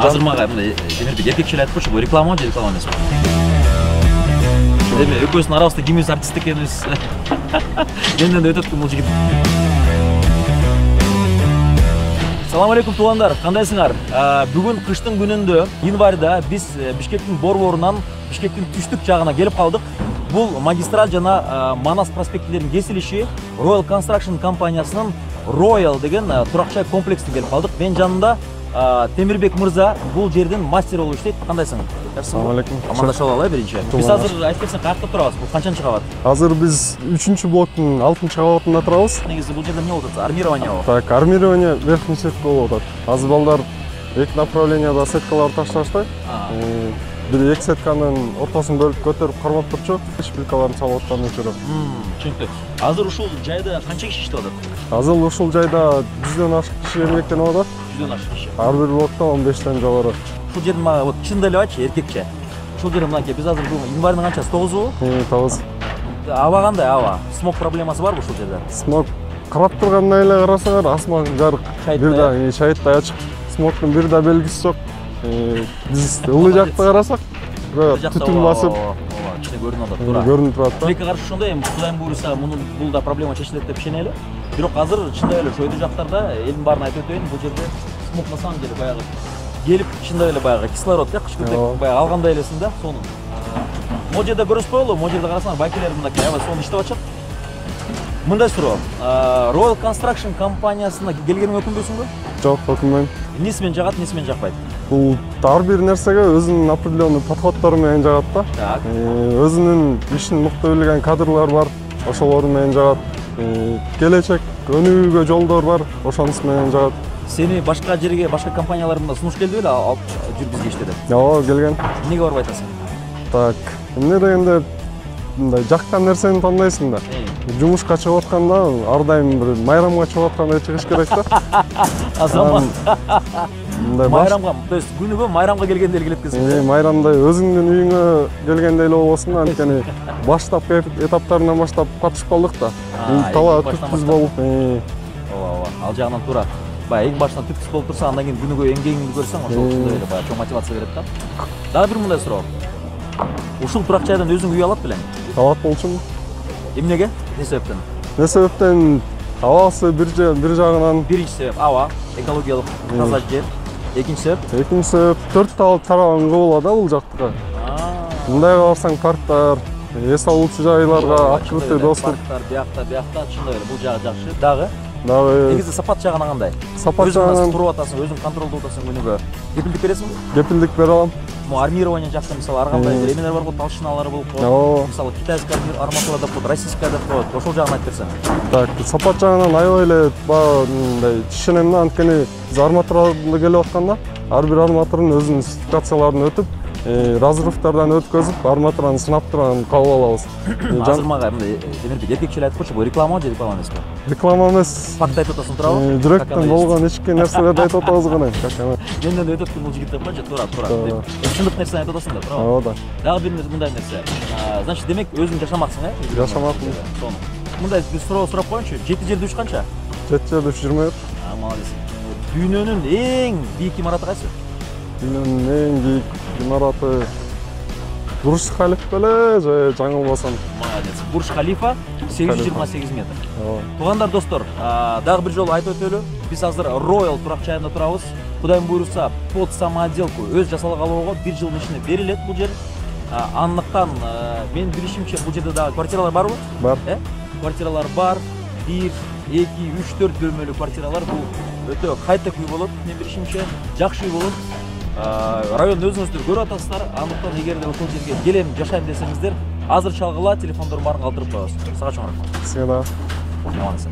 азыр мага мындай Темирбек эркекчил айтып койчу, бул реклама же реклама эмеспи? Эми экөөбүздүн арабызда кимибиз артист экенибиз. Менден да өтөт бул жигит. Салам алейкум туугандар, кандайсыңар? Бүгүн кыштын күнүндө, январда биз Бишкектин борборунан Бишкектин түштүк жагына келип калдык. Бул магистраль жана Манас проспектилеринин кесилиши Royal Construction компаниясынын Royal деген турак-жай комплексине келип калдык. Мен жанымда Темирбек мырза бул жердин мастер болуп иштейт. Кандайсың? Assalamu alaikum. Амандашып алалы биринчи. Биз азыр айтып берсең каякта турабыз? Бул канчанчы кабат? Азыр биз 3-блоктун 6-кабатында турабыз. Негизи бул жерде эмне болуп атат? Армирование болуп. Так, армирование верхний сетка болуп атат. Азыр балдар эки направленияда сеткаларды ташташты. Бир эки сетканын ортосун бөлүп көтөрүп кармап турчу. Шпилькаларын салып аткандан көрө. Түшүнүктүү. Азыр ушул жайда канча киши иштеп атат? Азыр ушул жайда 100дөн ашык киши эмгектенип атат. 100дөн ашык киши. Ар бир блокто 15ден жогору. Ушул жердин мага вот чындап эле айтчы, эркекче. Ушул жерде мынакей биз азыр бул январдын канчасы? 9-бу? 9. Аба кандай аба? Смог проблемасы барбы ушул жерде? Смог карап тургандан эле карасаңар, асман жарык. Бир да чайыттай ачык. Смогдун бир да белгиси жок. Биз ылдый жакта карасак, түтүн басып, ичине көрүнүп атат, туура. Көрүнүп турат да. Тилекке каршы ошондой, эми Кудайым буйруса, бул да проблема чечилет деп ишенели. Бирок азыр чындап эле ошол жактарда элдин баарын айтып өтөйүн, бул жерде смог на самом деле баягы келип чындап эле баягы кислород кыш күндө баягы алгандай элесиң да, сонун. Могу жерде көрүшпөйлү, могу жерде карасаңар байкелер мындакей, аба сонун иштеп атышат. Мындай суроо. Royal Construction компаниясына келгениңе өкүнбөйсүңбү? Жок, өкүнбөйм. Эмнеси менен жагат, эмнеси менен жакпайт? Бул ар бир нерсеге өзүнүн определенный подходдору менен жагат да. Так. Өзүнүн ишин мыкты билген кадрлар бар, ошолор менен жагат. Келечек өнүгүүгө жолдор бар, ошонусу менен жагат. Сени башка жерге, башка компанияларда сунуш келди беле, алып жүр бизге иште деп? Ооба, келген. Эмнеге барып айтасың? Так, эмне дегенде мындай жаккан нерсени тандайсың да. Жумушка чыгып атканда ар дайым бир майрамга чыгып аткандай чыгыш керек да. Азамат. Мындай майрамга, то есть күнүгө майрамга келгенде эле келет экенсиң. Майрамда өзүңдүн үйүңө келгенде эле болбосун, анткени баштапкы этаптарынан баштап катышып калдык да. Таба түпсүз болуп. Ооба, ал жагынан туура. Баягы эң башынан түпсүз болуп турса, андан кийин күнүгө эмгегиңди көрсөң, ошол ушундай эле баягы чоң мотивация берет да. Дагы бир мындай суроо. Ушул турак жайдан өзүң үй алат белең? Алат болчумун. Эмнеге? Эмне себептен? Эмне себептен? Абасы бир жагынан. Биринчи себеп аба, экологиялык таза жер. Экинчи себеп 4 тарабын кабыл да бул жактыга. Мындайга барсаң парктар, эс алуучу жайларга открытый доступ. Парктар биякта чындап эле бул жагы жакшы. Дагы негизи сапат жагынан кандай? Сапат жагынан туруп атасың, өзүң контролдоп атасың күнүгө. Кепилдик бересиңби? Кепилдик бере алам. Армирование жакта мисалы ар кандай эмелер бар го, толщиналары болуп коет. Мисалы китайский арматура деп коет, российская деп коет. Ошол жагын айтып берсең. Так, сапат жагынан аябай эле мындай түшүнөм да, анткени биз арматурада келип атканда ар бир арматурдун өзүнүн сертификацияларын өтүп, разрывдардан өткөзүп, арматураны сынап турган кабыл алабыз. Азыр мага мындай Темирбек эркекчил айтып койчу, бул реклама же реклама эмеспи? Реклама эмес. Факт айтып атасың, туурабы? Жүрөктөн болгон ички нерселерди айтып атабыз гана. Менден өтөт бул жигит деп койчу, туура. Чындык нерсени айтып атасың да, туурабы? Ооба. Дагы бир мындай нерсе. Значит, демек өзүң жашамаксың, Жашамакмын. Сонун. Мындай бир суроо сурап коеюнчу. Жети жерде уч канча? Жети жерде 20. Молодец. Дүйнөнүн эң бийик имараты кайсы? Дүйнөнүн эң бийик имараты Бурж Халифа беле же жаңылбасам. Молодец. Бурж Халифа 828 метр. Туугандар, достор, дагы бир жолу айтып өтөлү. Биз азыр Royal турак жайында турабыз. Кудайым буйруса, под самоотделку өз жасалгалоого 1 жылдын ичинде берилет бул жер. Андыктан мен билишимче бул жерде дагы квартиралар барбы? Бар. Квартиралар бар. 1, 2, 3, 4 бөлмөлүү квартиралар. Бул өтө кайтек үй болот. Мен билишимче жакшы үй болот. Райондо өзүңүздөр көрүп атасыздар. Андыктан эгерде ошол жерге келем, жашайм десеңиздер, азыр чалгыла, телефондорун баарын калтырып коебуз. Сага чоң рахмат. Сага да. Аман эсен.